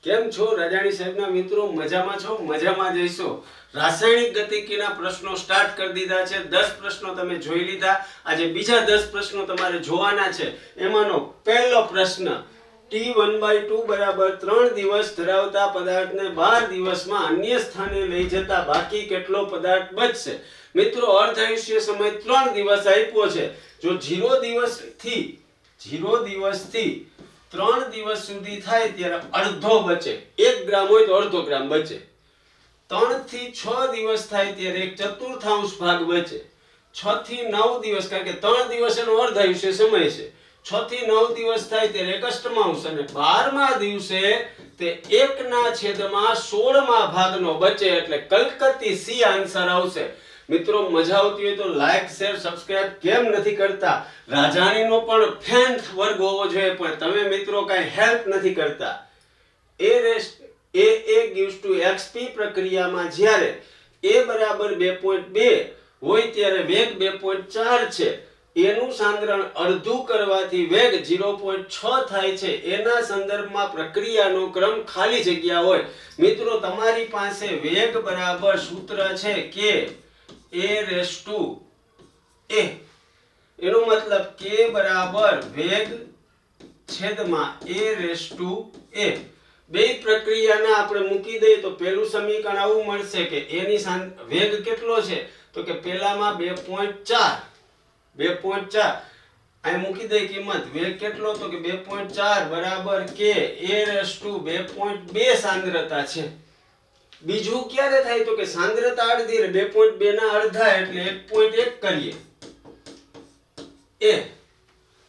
કેમ છો રાજાણી સાહેબના મિત્રો? મજામાં છો? મજામાં જઈશો. રાસાયણિક ગતિકીના પ્રશ્નો સ્ટાર્ટ કરી દીધા છે. 10 પ્રશ્નો તમે જોઈ લીધા. આજે બીજા 10 પ્રશ્નો તમારે જોવાના છે. એમાંનો પહેલો પ્રશ્ન, T1/2 બરાબર 3 દિવસ ધરાવતા પદાર્થને 12 દિવસમાં અન્ય સ્થાને લઈ જતા બાકી કેટલો પદાર્થ બચશે? મિત્રો, અર્ધાયુષ્ય સમય 3 દિવસ આપ્યો છે. જો 0 દિવસથી 3 દિવસ સુધી થાય ત્યારે અડધો બચે. 1 ગ્રામ હોય તો અડધો ગ્રામ બચે. 3 થી 6 દિવસ થાય ત્યારે 1/4 ભાગ બચે. 6 થી 9 દિવસ, કારણ કે 3 દિવસ એનો અર્ધાયુષ્ય સમય છે. 6 થી 9 દિવસ થાય ત્યારે 1/8 અને 12મા દિવસે તે 1/16 ભાગનો બચે. એટલે કલકત્તી સી આન્સર આવશે. મિત્રો, મજા આવતી હોય તો લાઈક શેર સબસ્ક્રાઇબ કેમ નથી કરતા? રાજાણીનો પણ ફેન વર્ગ હોવો જોઈએ, પણ તમે મિત્રો કાંઈ હેલ્પ નથી કરતા. A gives to XP પ્રક્રિયામાં જ્યારે A બરાબર 2.2 હોય ત્યારે વેગ 2.4 છે. એનું સાંદ્રણ અડધું કરવાથી વેગ 0.6 થાય છે. એના સંદર્ભમાં પ્રક્રિયાનો ક્રમ ખાલી જગ્યા હોય. મિત્રો, તમારી પાસે વેગ બરાબર સૂત્ર છે કે A. એનો મતલબ k બરાબર વેગ છેદમાં A. બે પ્રક્રિયાના આપણે મૂકી દઈએ તો પહેલું સમીકરણ આવું મળશે કે એની વેગ કેટલો છે? તો કે પહેલામાં 2.4 અહીં મૂકી દઈએ કિંમત. વેગ કેટલો? તો કે 2.4 બરાબર k A/2.2 સાંદ્રતા છે. બીજું ક્યારે થાય? તો કે સાંદ્રતા અડધી, 2.2 ના અડધા એટલે 1.1 કરીએ A.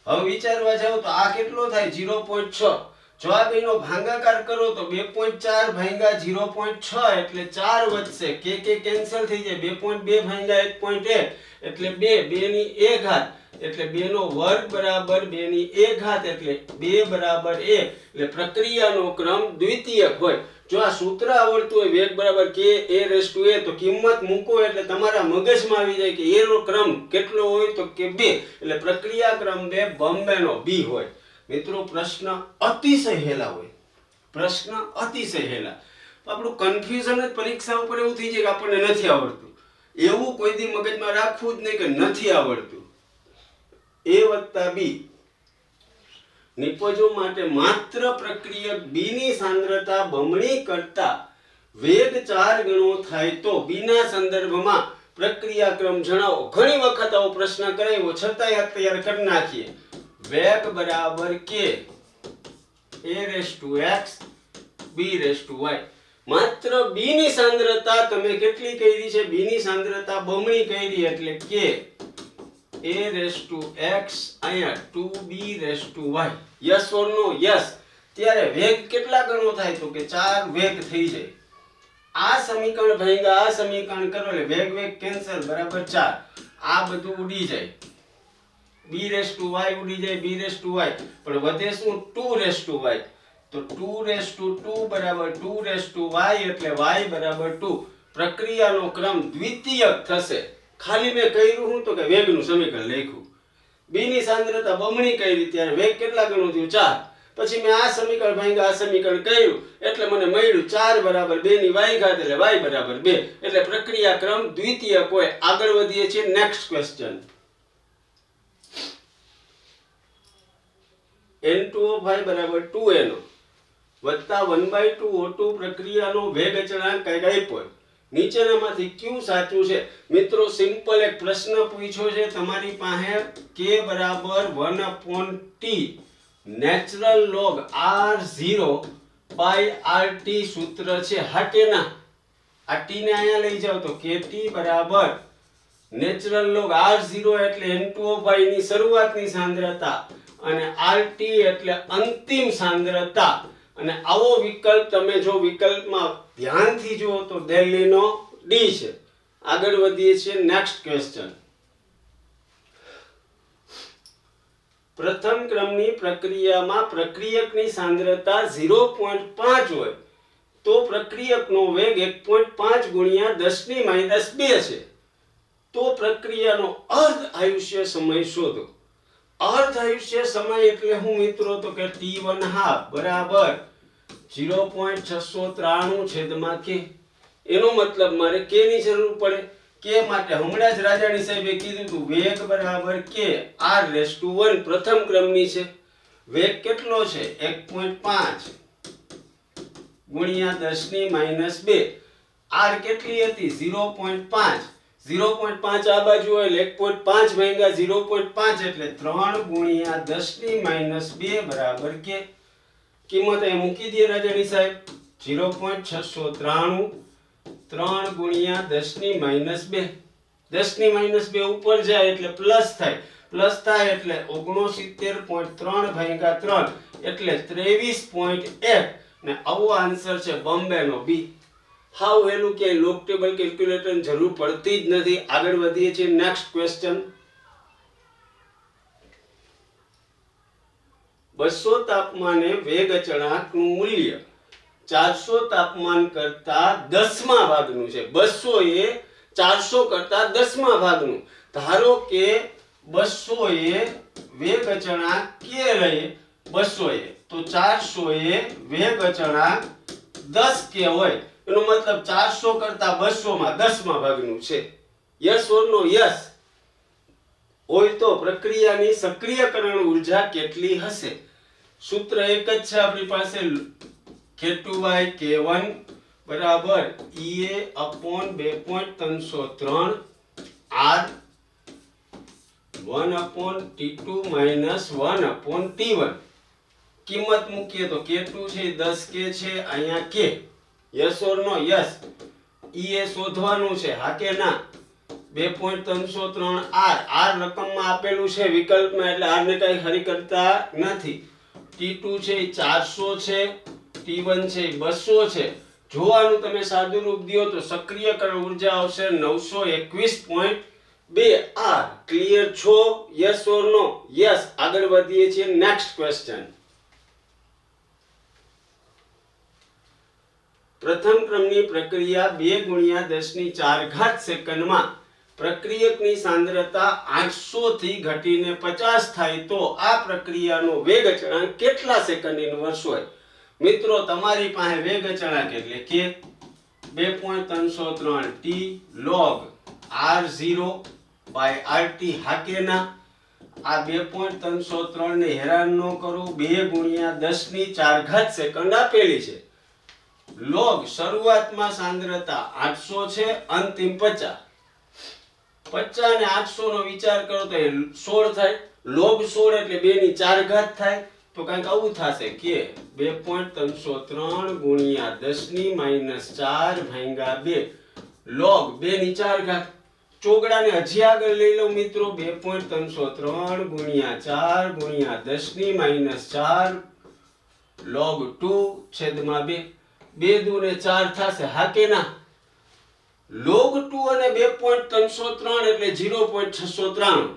હવે વિચારવા જાવ તો આ કેટલો થાય? 0.6. જો આ બેનો ભાગાકાર કરો તો 2.4 ભાગ્યા 0.6 એટલે 4 વધશે. કે કેન્સલ થઈ જાય. 2.2 ભાગ્યા 1.1 એટલે 2 ની 1 ઘાત એટલે 2 નો વર્ગ બરાબર 2 ની 1 ઘાત એટલે 2 બરાબર 1. એટલે પ્રક્રિયાનો ક્રમ દ્વિતીયક હોય. જો આ સૂત્ર આવડતું હોય વેગ બરાબર k A/A તો કિંમત મૂકો એટલે તમારા મગજમાં આવી જાય કે A નો ક્રમ કેટલો હોય? તો કે 2. એટલે પ્રક્રિયા ક્રમ 2 બોમ્બેનો B હોય. મિત્રો, પ્રશ્ન અતિશય હેલા હોય. આપણું કન્ફ્યુઝન જ પરીક્ષા ઉપર એવું થઈ જાય કે આપણને નથી આવડતું. એવું કોઈ દી મગજમાં રાખવું જ નહીં કે નથી આવડતું. A + B નિપજો માટે માત્ર પ્રક્રિયક B ની સાંદ્રતા બમણી કરતા વેગ 4 ગણો થાય તો B ના સંદર્ભમાં પ્રક્રિયા ક્રમ જણાવો. ઘણી વખત આવો પ્રશ્ન કરાયો, છતાંય તૈયાર કરી નાખીએ. વેગ બરાબર k A/x B/y. માત્ર B ની સાંદ્રતા તમે કેટલી કરી છે? B ની સાંદ્રતા બમણી કરી એટલે k A/x અહીંયા 2B/y. Yes or no? Yes. ત્યારે વેગ કેટલા ગણો થાય? તો કે 4 વેગ થઈ જાય. આ સમીકરણ ભાગ્યા આ સમીકરણ કરો એટલે વેગ કેન્સલ બરાબર 4. આ બધું ઉડી જાય. B/y ઉડી જાય, B/y. પણ વધે શું? 2/y. તો 2/2 બરાબર 2/y એટલે y બરાબર 2. પ્રક્રિયાનો ક્રમ દ્વિતીયક થશે. ખાલી મેં કર્યું હું તો કે વેગનું સમીકરણ લખ્યું. B ની સાંદ્રતા બમણી કરી ત્યારે વેગ કેટલા ગણો થયું? 4. પછી મેં આ સમીકરણ ભાગ્યા આ સમીકરણ કર્યું એટલે મને મળ્યું 4 બરાબર 2 ની y ઘાત એટલે y બરાબર 2. એટલે પ્રક્રિયા ક્રમ દ્વિતીયક હોય. આગળ વધીએ છીએ નેક્સ્ટ ક્વેશ્ચન. N2O5 બરાબર 2NO વત્તા 1/2 O2 પ્રક્રિયાનો વેગ અચળાંક કંઈક આપ્યો. નીચેનામાંથી કયું સાચું છે? મિત્રો, સિમ્પલ એક પ્રશ્ન પૂછ્યો છે. તમારી પાસે k બરાબર 1/t નેચરલ લોગ R0/RT સૂત્ર છે. હા કે ના? આ t ને અહીંયા લઈ જાવ તો kt બરાબર નેચરલ લોગ R0 એટલે N2O5 ની શરૂઆતની સાંદ્રતા અને RT એટલે અંતિમ સાંદ્રતા. અને આવો વિકલ્પ તમે જો વિકલ્પમાં ધ્યાનથી જુઓ તો દિલ્હીનો D છે. આગળ વધીએ છીએ નેક્સ્ટ ક્વેશ્ચન. પ્રથમ ક્રમની પ્રક્રિયામાં પ્રક્રિયકની સાંદ્રતા 0.5 હોય તો પ્રક્રિયકનો વેગ 1.5 ગુણ્યા 10⁻²છે. તો પ્રક્રિયાનો અર્ધ આયુષ્ય સમય શોધો. અર્ધ આયુષ્ય સમય એટલે હું મિત્રો? તો કે T1/2 બરાબર 0.693 છેદમાં k. એનો મતલબ મારે k ની જરૂર પડે. k માટે હમણાં જ રાજાણી સાહેબે કીધું હતું વેગ બરાબર k r⁻1 પ્રથમ ક્રમની છે. વેગ કેટલો છે 1.5 ગુણ્યા 10⁻². r કેટલી હતી 0.5. 0.5 આ બાજુ હોય એટલે 1.5 ભાગ્યા 0.5 એટલે 3 ગુણ્યા 10⁻² બરાબર k. કિંમત અહીં મૂકી દે રાજાણી સાહેબ. 0.693 3 ગુણ્યા 10⁻². 10⁻² ઉપર જાય એટલે પ્લસ થાય. પ્લસ થાય એટલે 69.3 ભાગ્યા 3 એટલે 23.1 ને આવો આન્સર છે બોમ્બે નો બી. હાવ હેલું કે લોગ ટેબલ કેલ્ક્યુલેટર ની જરૂર પડતી જ નથી. આગળ વધીએ છીએ નેક્સ્ટ ક્વેશ્ચન. 200 તાપમાને વેગ અચળાંકનું મૂલ્ય 400 તાપમાન કરતા 10મા ભાગનું છે. 200 એ 400 કરતા 10મા ભાગનું. ધારો કે 200 એ વેગ અચળાંક k લઈએ 200 એ તો 400 એ વેગ અચળાંક 10k હોય. એનો મતલબ 400 કરતા 200 માં 10મા ભાગનું છે. Yes or no? યસ હોય તો પ્રક્રિયાની સક્રિયકરણ ઊર્જા કેટલી હશે? સૂત્ર એક જ છે આપણી પાસે. k2 k1 બરાબર Ea/2.303 r 1/T2 - 1/T1. કિંમત મૂકીએ તો k2 છે 10k છે અહીંયા k. Yes or no? Yes. Ea શોધવાનું છે, હા કે ના? 2.303 r રકમમાં આપેલું છે વિકલ્પમાં એટલે r ને કઈ હરી કરતા નથી. T2 છે 400 છે, T1 છે 200 છે. જોવાનું તમે સાદું રૂપ દિયો તો સક્રિયકરણ ઊર્જા આવશે 921.2 r. ક્લિયર છો? Yes or no? યસ. આગળ વધીએ છીએ નેક્સ્ટ ક્વેશ્ચન. પ્રથમ ક્રમની પ્રક્રિયા 2 × 10⁴ સેકન્ડમાં પ્રક્રિયકની સાંદ્રતા 800 થી ઘટીને 50 થાય તો આ પ્રક્રિયાનો વેગ અચળાંક કેટલા સેકન્ડ ઇન્વર્સ હોય? મિત્રો તમારી પાસે વેગ અચળાંક એટલે કે 2.303 t log r0/rt હા કે ના? આ 2.303 ને હેરાન ન કરો. 2 × 10⁴ સેકન્ડ આપેલી છે. log શરૂઆતમાં સાંદ્રતા 800 છે, અંતિમ 50. 50 ને 800 નો વિચાર કરો તો 16 થાય. log 16 એટલે 2⁴ થાય. તો કંઈક આવું થશે કે 2.303 ગુણ્યા 10⁻⁴ ભાગ્યા 2 log 2⁴. ચોગડાને હજી આગળ લઈ લો મિત્રો. 2.303 ગુણ્યા 4 ગુણ્યા 10⁻⁴ log 2/2. 2 દુ ને 4 થશે, હા કે ના? log 2 અને 2.303 એટલે 0.693.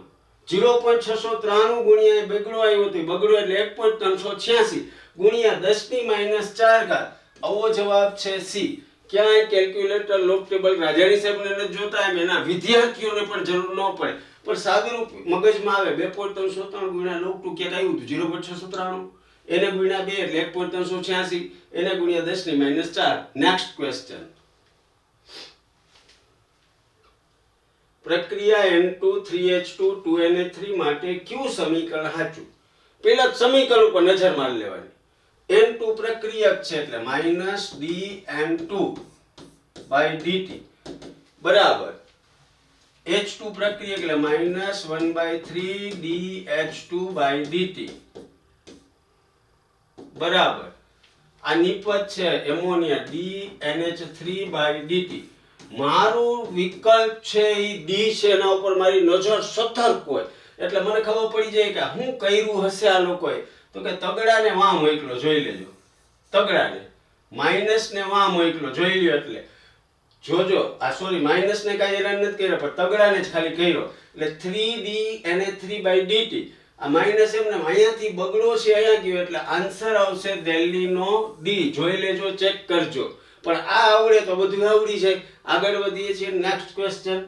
0.693 ગુણ્યા બગડો આવ્યો તો બગડો એટલે 1.386 ગુણ્યા 10⁻⁴. આવો જવાબ છે સી. ક્યાંય કેલ્ક્યુલેટર લોગ ટેબલ રાજાણી સાહેબને નથી જોતા, એમ એના વિદ્યાર્થીઓને પણ જરૂર ન પડે. પણ સાદું મગજમાં આવે 2.303 ગુણ્યા log 2 ક્યાંક આવ્યું હતું 0.693. એને ગુણ્યા 2 એટલે 1.386. એને ગુણ્યા 10⁻⁴. Next question. પ્રક્રિયા N2 3H2 2NH3 માટે કયું સમીકરણ સાચું? પહેલા સમીકરણ ઉપર નજર મારી લેવાની. N2 પ્રક્રિયક છે એટલે -dN2/dt બરાબર H2 પ્રક્રિયક એટલે -1/3dH2/dt બરાબર આ નિપજ છે એમોનિયા dNH3/dt. મારું વિકલ્પ છે ઈ ડી છે, એના ઉપર મારી નજર સતર્ક હોય એટલે મને ખબર પડી જાય કે શું કર્યું હશે આ લોકોએ. તો કે તગડાને વાં મોકલો, જોઈ લેજો. તગડાને માઇનસ ને વાં મોકલો, જોઈ લ્યો. એટલે જોજો આ સોરી માઇનસ ને કાંઈ હેરાન નથી કર્યા પણ તગડાને જ ખાલી કર્યો એટલે 3dNH3/dt. આ માઇનસ એમને અહીંયાથી બગડો છે અહીંયા ગયો એટલે આન્સર આવશે દિલ્હીનો ડી. જોઈ લેજો, ચેક કરજો. પણ આ આવડે તો બધું આવડી જાય. આગળ વધીએ છીએ નેક્સ્ટ ક્વેશ્ચન.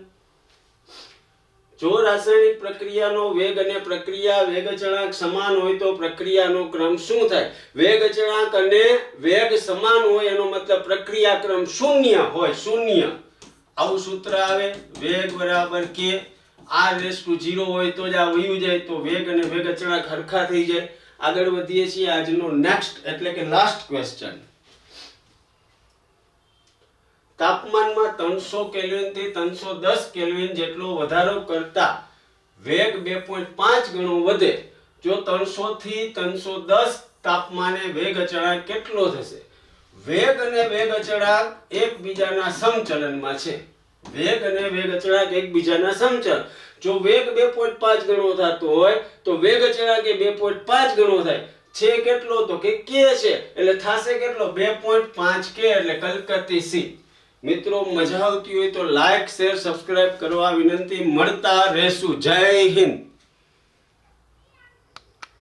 જો રાસાયણિક પ્રક્રિયાનો વેગ અને પ્રક્રિયા વેગ અચળાંક સમાન હોય તો પ્રક્રિયાનો ક્રમ શું થાય? વેગ અચળાંક અને વેગ સમાન હોય એનો મતલબ પ્રક્રિયા ક્રમ શૂન્ય હોય, શૂન્ય. આવું સૂત્ર આવે, વેગ બરાબર k, r⁻0 હોય તો જ આ વયું જાય તો વેગ અને વેગ અચળાંક સરખા થઈ જાય. આગળ વધીએ છીએ આજનો નેક્સ્ટ એટલે કે લાસ્ટ ક્વેશ્ચન. તાપમાનમાં 300 કેલ્વિન થી 310 કેલ્વિન જેટલો વધારો કરતા વેગ 2.5 ગણો વધે. જો 300 થી 310 તાપમાને વેગ અચળાંક કેટલો થશે? વેગ અને વેગ અચળાંક એકબીજાના સમચલનમાં છે. વેગ અને વેગ અચળાંક એકબીજાના સમચલ. જો વેગ 2.5 ગણો થતો હોય તો વેગ અચળાંક એ 2.5 ગણો થાય. છે કેટલો? તો કે k છે, એટલે થાશે કેટલો? 2.5 k, એટલે કલકત્તી C. મિત્રો મજા આવતી હોય તો લાઈક, શેર, સબસ્ક્રાઇબ કરવા વિનંતી. મળતા રહેશું. જય હિન્દ.